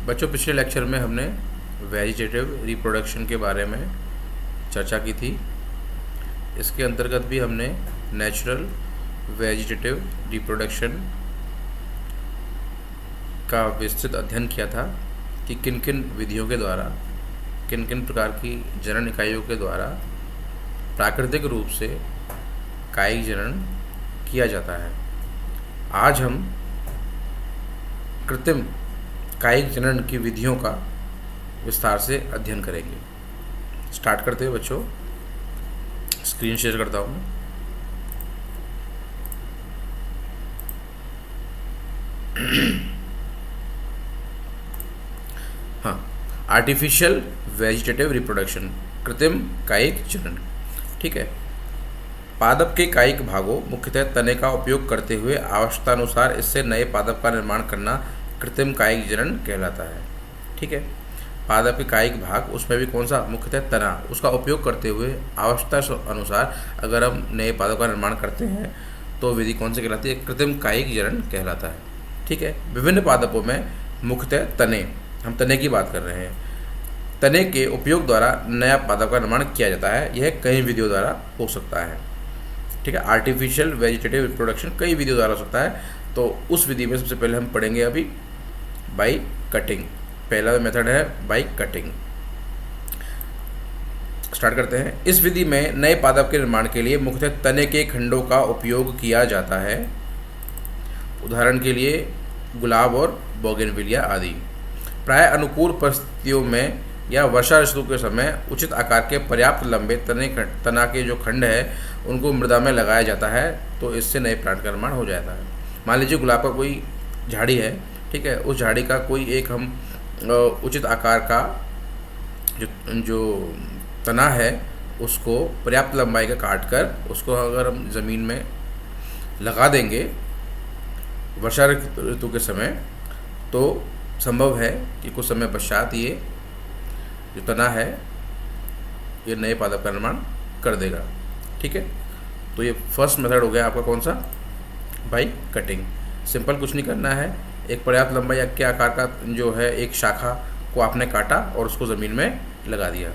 बच्चों, पिछले लेक्चर में हमने वेजिटेटिव रिप्रोडक्शन के बारे में चर्चा की थी। इसके अंतर्गत भी हमने नेचुरल वेजिटेटिव रिप्रोडक्शन का विस्तृत अध्ययन किया था कि किन किन विधियों के द्वारा, किन किन प्रकार की जनन इकाइयों के द्वारा प्राकृतिक रूप से कायिक जनन किया जाता है। आज हम कृत्रिम कायिक जनन की विधियों का विस्तार से अध्ययन करेंगे। स्टार्ट करते हैं बच्चों। स्क्रीन शेयर करता हूँ मैं। हाँ, आर्टिफिशियल वेजिटेटिव रिप्रोडक्शन, कृत्रिम कायिक जनन। ठीक है। पादप के कायिक भागों, मुख्यतः तने का उपयोग करते हुए आवश्यकतानुसार इससे नए पादप का निर्माण करना कृत्रिम कायिक जनन कहलाता है। ठीक है। पादप के कायिक भाग, उसमें भी कौन सा, मुख्यतः तना, उसका उपयोग करते हुए आवश्यकता अनुसार अगर हम नए पादप का निर्माण करते हैं तो विधि कौन सी कहलाती है? कृत्रिम कायिक जनन कहलाता है। ठीक है। विभिन्न पादपों में मुख्यतः तने, हम तने की बात कर रहे हैं, तने के उपयोग द्वारा नया पादप का निर्माण किया जाता है। यह कई विधियों द्वारा हो सकता है। ठीक है। आर्टिफिशियल वेजिटेटिव रिप्रोडक्शन कई विधियों द्वारा हो सकता है। तो उस विधि में सबसे पहले हम पढ़ेंगे अभी बाई कटिंग। पहला मेथड है बाई कटिंग। स्टार्ट करते हैं। इस विधि में नए पादप के निर्माण के लिए मुख्यतः तने के खंडों का उपयोग किया जाता है। उदाहरण के लिए गुलाब और बोगनविलिया आदि। प्राय अनुकूल परिस्थितियों में या वर्षा ऋतु के समय उचित आकार के पर्याप्त लंबे तना के जो खंड है उनको मृदा में लगाया जाता है, तो इससे नए प्लांट का निर्माण हो जाता है। मान लीजिए गुलाब का कोई झाड़ी है, ठीक है, उस झाड़ी का कोई एक हम उचित आकार का जो तना है उसको पर्याप्त लंबाई का काट कर उसको अगर हम ज़मीन में लगा देंगे वर्षा ऋतु के समय, तो संभव है कि कुछ समय पश्चात ये जो तना है ये नए पादप का निर्माण कर देगा। ठीक है। तो ये फर्स्ट मेथड हो गया आपका कौन सा? By cutting. सिंपल, कुछ नहीं करना है, एक पर्याप्त लंबाई के आकार का जो है एक शाखा को आपने काटा और उसको ज़मीन में लगा दिया,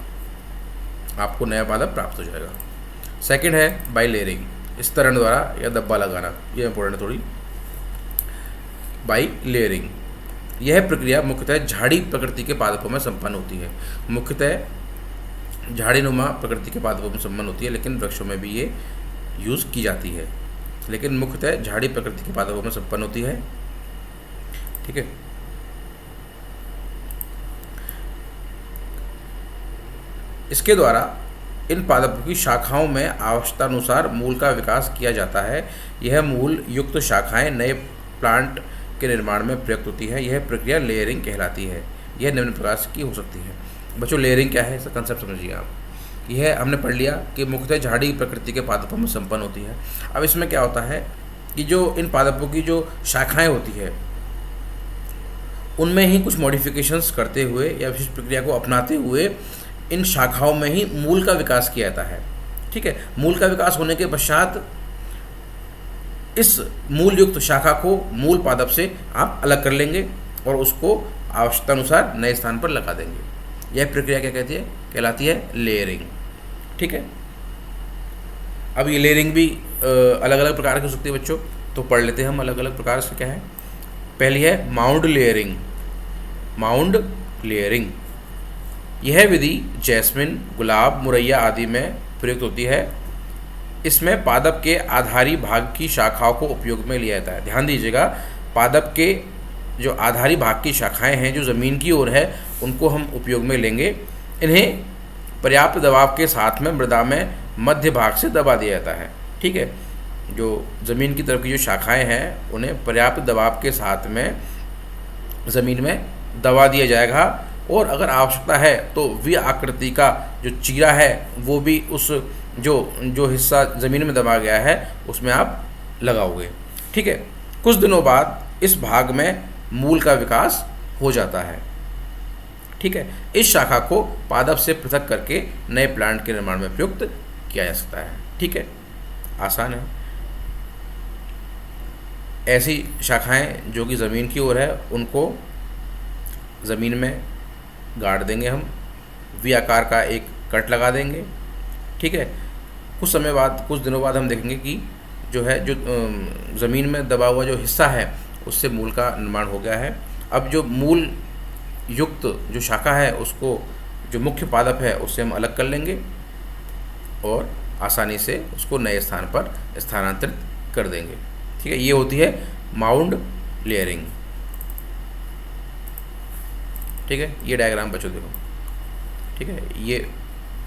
आपको नया पादप प्राप्त हो जाएगा। सेकंड है बाई लेयरिंग, इस तरह द्वारा या दब्बा लगाना, ये इंपॉर्टेंट है थोड़ी। बाई लेयरिंग, यह प्रक्रिया मुख्यतः झाड़ी प्रकृति के पादपों में संपन्न होती है। मुख्यतः झाड़ीनुमा प्रकृति के पादपों में संपन्न होती है, लेकिन वृक्षों में भी ये यूज़ की जाती है, लेकिन मुख्यतः झाड़ी प्रकृति के पादपों में संपन्न होती है। ठीक है। इसके द्वारा इन पादपों की शाखाओं में आवश्यकतानुसार मूल का विकास किया जाता है। यह मूल युक्त शाखाएं नए प्लांट के निर्माण में प्रयुक्त होती है। यह प्रक्रिया लेयरिंग कहलाती है। यह निम्न प्रकार की हो सकती है। बच्चों, लेयरिंग क्या है, इसका कंसेप्ट समझिए आप। यह हमने पढ़ लिया कि मुख्यतः झाड़ी प्रकृति के पादपों में संपन्न होती है। अब इसमें क्या होता है कि जो इन पादपों की जो शाखाएं होती है उनमें ही कुछ मॉडिफिकेशंस करते हुए या विशेष प्रक्रिया को अपनाते हुए इन शाखाओं में ही मूल का विकास किया जाता है। ठीक है। मूल का विकास होने के पश्चात इस मूल युक्त शाखा को मूल पादप से आप अलग कर लेंगे और उसको आवश्यकतानुसार नए स्थान पर लगा देंगे। यह प्रक्रिया क्या कहती है? कहलाती है लेयरिंग। ठीक है। अब ये लेयरिंग भी अलग अलग प्रकार की हो सकती है बच्चों, तो पढ़ लेते हैं हम अलग अलग प्रकार से क्या है। पहली है माउंड लेयरिंग। माउंड लेयरिंग, यह विधि जैस्मिन, गुलाब, मुरैया आदि में प्रयुक्त होती है। इसमें पादप के आधारी भाग की शाखाओं को उपयोग में लिया जाता है। ध्यान दीजिएगा, पादप के जो आधारी भाग की शाखाएं हैं जो ज़मीन की ओर है उनको हम उपयोग में लेंगे। इन्हें पर्याप्त दबाव के साथ में मृदा में मध्य भाग से दबा दिया जाता है। ठीक है। जो ज़मीन की तरफ की जो शाखाएं हैं उन्हें पर्याप्त दबाव के साथ में ज़मीन में दबा दिया जाएगा, और अगर आवश्यकता है तो वी आकृति का जो चीरा है वो भी उस जो हिस्सा ज़मीन में दबा गया है उसमें आप लगाओगे। ठीक है। कुछ दिनों बाद इस भाग में मूल का विकास हो जाता है। ठीक है। इस शाखा को पादप से पृथक करके नए प्लांट के निर्माण में प्रयुक्त किया जा सकता है। ठीक है। आसान है। ऐसी शाखाएं जो कि ज़मीन की ओर है उनको ज़मीन में गाड़ देंगे हम, वी आकार का एक कट लगा देंगे। ठीक है, कुछ समय बाद, कुछ दिनों बाद हम देखेंगे कि जो है, जो ज़मीन में दबा हुआ जो हिस्सा है उससे मूल का निर्माण हो गया है। अब जो मूल युक्त जो शाखा है उसको, जो मुख्य पादप है उससे हम अलग कर लेंगे और आसानी से उसको नए स्थान पर स्थानांतरित कर देंगे। ठीक है, ये होती है माउंड लेयरिंग। ठीक है, ये डायग्राम बच्चों देखो। ठीक है, ये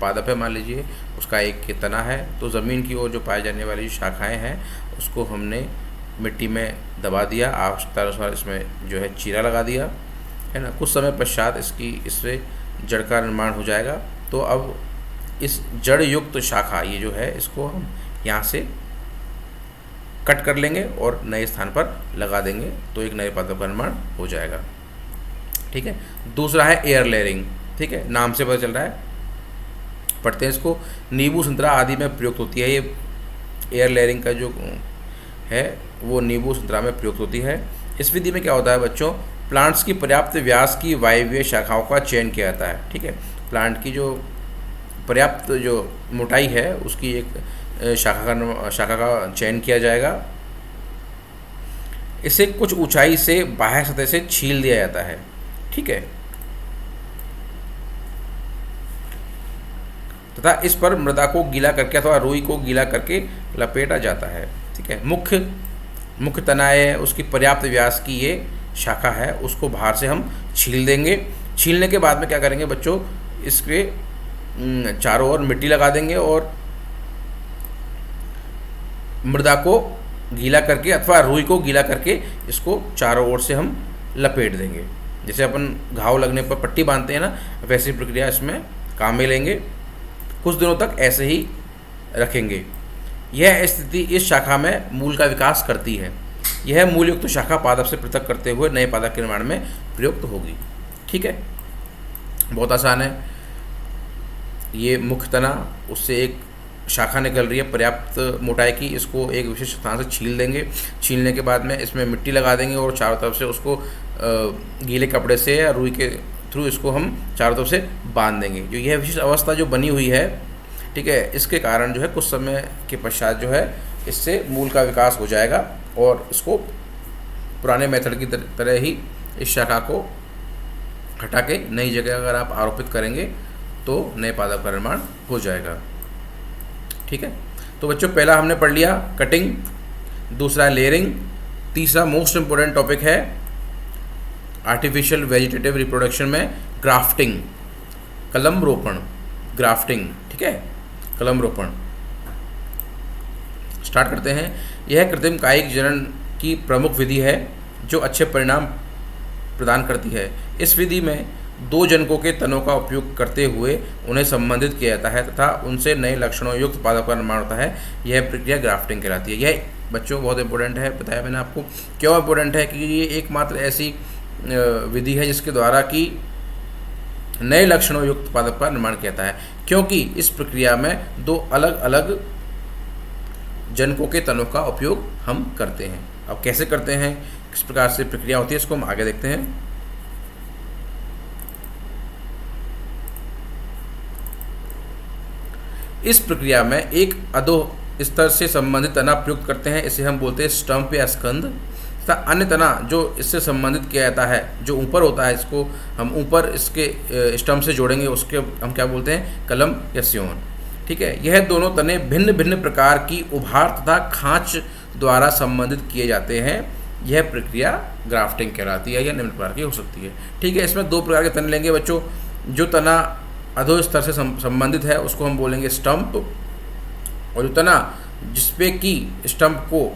पादप है, मान लीजिए उसका एक तना है, तो ज़मीन की ओर जो पाए जाने वाली जो शाखाएँ हैं उसको हमने मिट्टी में दबा दिया, आवश्यकता अनुसार इसमें जो है चीरा लगा दिया, है ना। कुछ समय पश्चात इससे जड़ का निर्माण हो जाएगा। तो अब इस जड़ युक्त शाखा, ये जो है, इसको हम यहाँ से कट कर लेंगे और नए स्थान पर लगा देंगे, तो एक नए पादप का निर्माण हो जाएगा। ठीक है, दूसरा है एयर लेयरिंग। ठीक है, नाम से पता चल रहा है, पढ़ते हैं इसको। नींबू संतरा आदि में प्रयुक्त होती है। ये एयर लेयरिंग का जो है वो नींबू संतरा में प्रयुक्त होती है। इस विधि में क्या होता है बच्चों, प्लांट्स की पर्याप्त व्यास की वायवीय शाखाओं का चयन किया जाता है। ठीक है, प्लांट की जो पर्याप्त जो मोटाई है उसकी एक शाखा का चयन किया जाएगा। इसे कुछ ऊंचाई से बाह्य सतह से छील दिया जाता है। ठीक है, तथा इस पर मृदा को गीला करके अथवा रुई को गीला करके लपेटा जाता है। ठीक है, मुख्य तना है, उसकी पर्याप्त व्यास की ये शाखा है, उसको बाहर से हम छील देंगे। छीलने के बाद में क्या करेंगे बच्चों, इसके चारों ओर मिट्टी लगा देंगे और मृदा को गीला करके अथवा रुई को गीला करके इसको चारों ओर से हम लपेट देंगे। जैसे अपन घाव लगने पर पट्टी बांधते हैं ना, वैसी प्रक्रिया इसमें काम में लेंगे। कुछ दिनों तक ऐसे ही रखेंगे। यह स्थिति इस शाखा में मूल का विकास करती है। यह मूल युक्त शाखा पादप से पृथक करते हुए नए पादप के निर्माण में प्रयुक्त होगी। ठीक है, बहुत आसान है। ये मुख्य तना, उससे एक शाखा निकल रही है पर्याप्त मोटाई की, इसको एक विशेष स्थान से छील देंगे। छीलने के बाद में इसमें मिट्टी लगा देंगे और चारों तरफ से उसको गीले कपड़े से या रुई के थ्रू इसको हम चारों तरफ से बांध देंगे। जो यह विशेष अवस्था जो बनी हुई है, ठीक है, इसके कारण जो है कुछ समय के पश्चात जो है इससे मूल का विकास हो जाएगा और इसको पुराने मेथड की तरह ही इस शाखा को हटा के नई जगह अगर आप आरोपित करेंगे तो नए पादप का निर्माण हो जाएगा। ठीक है, तो बच्चों पहला हमने पढ़ लिया कटिंग, दूसरा लेयरिंग, तीसरा मोस्ट इम्पोर्टेंट टॉपिक है आर्टिफिशियल वेजिटेटिव रिप्रोडक्शन में ग्राफ्टिंग, कलम रोपण, ग्राफ्टिंग। ठीक है, कलम रोपण स्टार्ट करते हैं। यह कृत्रिम कायिक जनन की प्रमुख विधि है जो अच्छे परिणाम प्रदान करती है। इस विधि में दो जनकों के तनों का उपयोग करते हुए उन्हें संबंधित किया जाता है तथा उनसे नए लक्षणों युक्त पादप का निर्माण होता है। यह प्रक्रिया ग्राफ्टिंग कहलाती है। यह बच्चों बहुत इंपॉर्टेंट है, बताया मैंने आपको। क्यों इंपॉर्टेंट है? क्योंकि ये एकमात्र ऐसी विधि है जिसके द्वारा कि नए लक्षणों युक्त पादप का निर्माण किया जाता है, क्योंकि इस प्रक्रिया में दो अलग अलग जनकों के तनों का उपयोग हम करते हैं। अब कैसे करते हैं, किस प्रकार से प्रक्रिया होती है, इसको हम आगे देखते हैं। इस प्रक्रिया में एक अधो स्तर से संबंधित तना प्रयुक्त करते हैं, इसे हम बोलते हैं स्टंप या स्कंद, तथा अन्य तना जो इससे संबंधित किया जाता है जो ऊपर होता है, इसको हम ऊपर इसके स्टंप से जोड़ेंगे, उसके हम क्या बोलते हैं, कलम या सियोन। ठीक है, यह दोनों तने भिन्न भिन्न प्रकार की उभार तथा खांच द्वारा संबंधित किए जाते हैं। यह प्रक्रिया ग्राफ्टिंग कहलाती है या निम्न प्रकार की हो सकती है। ठीक है, इसमें दो प्रकार के तने लेंगे बच्चों। जो तना अधो स्तर से संबंधित है उसको हम बोलेंगे स्टंप, और जो तना जिसपे कि स्टंप को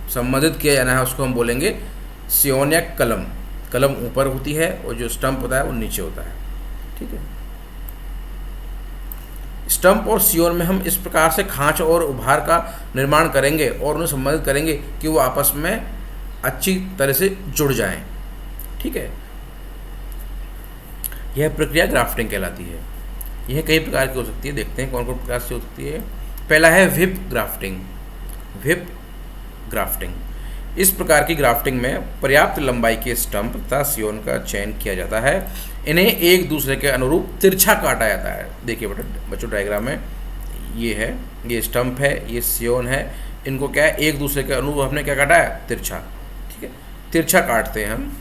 संबंधित किया जाना है उसको हम बोलेंगे सियोन या कलम। कलम ऊपर होती है और जो स्टंप होता है वो नीचे होता है। ठीक है, स्टंप और सियोन में हम इस प्रकार से खांच और उभार का निर्माण करेंगे और उन्हें संबंधित करेंगे कि वो आपस में अच्छी तरह से जुड़ जाएं। ठीक है, यह प्रक्रिया ग्राफ्टिंग कहलाती है। यह कई प्रकार की हो सकती है, देखते हैं कौन कौन प्रकार से हो सकती है। पहला है व्हिप ग्राफ्टिंग। व्हिप ग्राफ्टिंग इस प्रकार की ग्राफ्टिंग में पर्याप्त लंबाई के स्टंप तथा सियोन का चयन किया जाता है। इन्हें एक दूसरे के अनुरूप तिरछा काटा जाता है। देखिए बच्चों डायग्राम में ये है, ये स्टंप है, ये सियोन है, इनको क्या है एक दूसरे के अनुरूप हमने क्या काटा है, तिरछा। ठीक है, तिरछा काटते हैं हम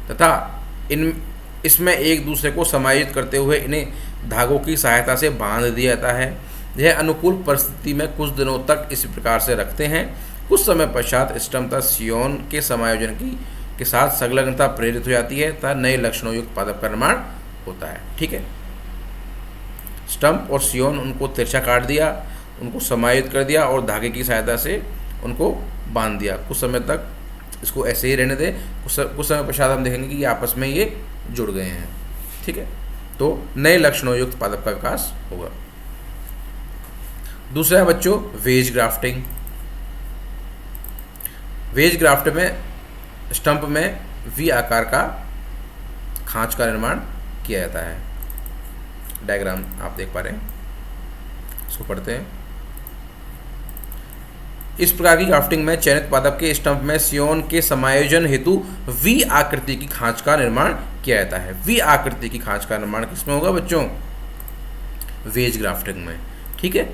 तथा इसमें एक दूसरे को समायोजित करते हुए इन्हें धागों की सहायता से बांध दिया जाता है। यह अनुकूल परिस्थिति में कुछ दिनों तक इसी प्रकार से रखते हैं। कुछ समय पश्चात स्टंप तथा सियोन के समायोजन के साथ संलग्नता प्रेरित हो जाती है तथा नए लक्षणों युक्त पादप का निर्माण होता है। ठीक है, स्टंप और सियोन उनको तिरछा काट दिया, उनको समायोजित कर दिया और धागे की सहायता से उनको बांध दिया। कुछ समय तक इसको ऐसे ही रहने दें, कुछ समय पश्चात हम देखेंगे कि ये आपस में ये जुड़ गए हैं। ठीक है, तो नए लक्षणों युक्त पादप का विकास होगा। दूसरा है बच्चों वेज ग्राफ्टिंग। वेज ग्राफ्ट में स्टंप में वी आकार का खांच का निर्माण किया जाता है। डायग्राम आप देख पा रहे हैं, इसको पढ़ते हैं। इस प्रकार की ग्राफ्टिंग में चयनित पादप के स्टंप में सियोन के समायोजन हेतु वी आकृति की खांच का निर्माण किया जाता है। वी आकृति की खांच का निर्माण किसमें होगा बच्चों, वेज ग्राफ्टिंग में। ठीक है,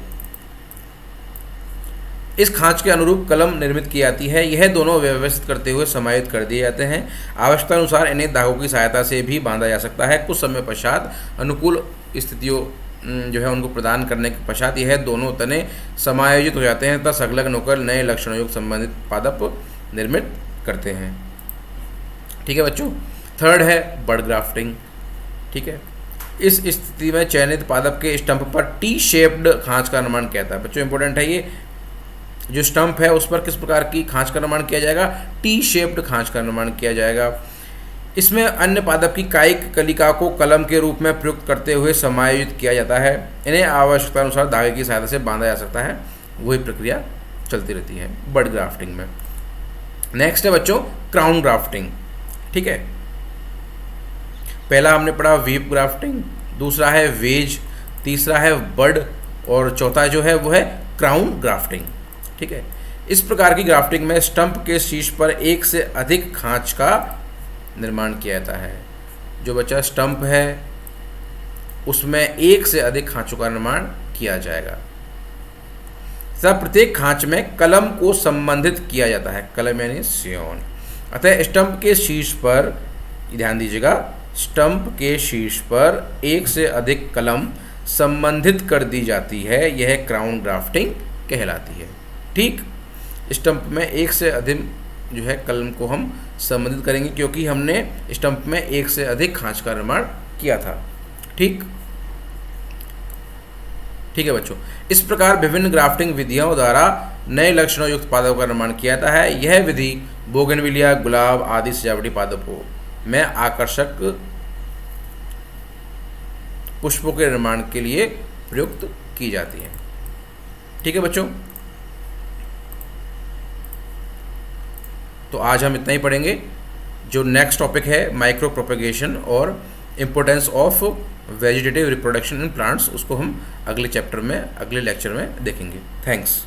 इस खांच के अनुरूप कलम निर्मित की जाती है। यह दोनों व्यवस्थित करते हुए समायोजित कर दिए जाते हैं। आवश्यकता अनुसार इन्हें धागों की सहायता से भी बांधा जा सकता है। कुछ समय पश्चात अनुकूल स्थितियों जो है उनको प्रदान करने के पश्चात यह दोनों तने समायोजित हो जाते हैं तथा संलग्न होकर नए लक्षणों युक्त संबंधित पादप निर्मित करते हैं। ठीक है बच्चों, थर्ड है बड ग्राफ्टिंग। ठीक है, इस स्थिति में चयनित पादप के स्टंप पर टी शेप्ड खांच का निर्माण किया जाता है। बच्चों इंपॉर्टेंट है, ये जो स्टंप है उस पर किस प्रकार की खांच का निर्माण किया जाएगा, टी शेप्ड खांच का निर्माण किया जाएगा। इसमें अन्य पादप की कायिक कलिका को कलम के रूप में प्रयुक्त करते हुए समायोजित किया जाता है। इन्हें आवश्यकता अनुसार धागे की सहायता से बांधा जा सकता है। वही प्रक्रिया चलती रहती है बड ग्राफ्टिंग में। नेक्स्ट है बच्चों क्राउन ग्राफ्टिंग। ठीक है, पहला हमने पढ़ा वीप ग्राफ्टिंग, दूसरा है वेज, तीसरा है बड और चौथा जो है वो है क्राउन ग्राफ्टिंग। ठीक है, इस प्रकार की ग्राफ्टिंग में स्टंप के शीर्ष पर एक से अधिक खांच का निर्माण किया जाता है। जो बच्चा स्टंप है उसमें एक से अधिक खांचों का निर्माण किया जाएगा। सब प्रत्येक खांच में कलम को संबंधित किया जाता है, कलम यानी सियोन। अतः स्टंप के शीर्ष पर, ध्यान दीजिएगा, स्टंप के शीर्ष पर एक से अधिक कलम संबंधित कर दी जाती है। यह क्राउन ग्राफ्टिंग कहलाती है। ठीक, स्टंप में एक से अधिक जो है कलम को हम संबंधित करेंगे क्योंकि हमने स्टंप में एक से अधिक खांच का निर्माण किया था। ठीक है बच्चों, इस प्रकार विभिन्न ग्राफ्टिंग विधियों द्वारा नए लक्षणों युक्त पादपों का निर्माण किया जाता है। यह विधि बोगनविलिया, गुलाब आदि सजावटी पादपों में आकर्षक पुष्पों के निर्माण के लिए प्रयुक्त की जाती है। ठीक है बच्चों, तो आज हम इतना ही पढ़ेंगे। जो नेक्स्ट टॉपिक है माइक्रो प्रोपेगेशन और importance of vegetative reproduction in plants, उसको हम अगले चैप्टर में, अगले लेक्चर में देखेंगे। थैंक्स।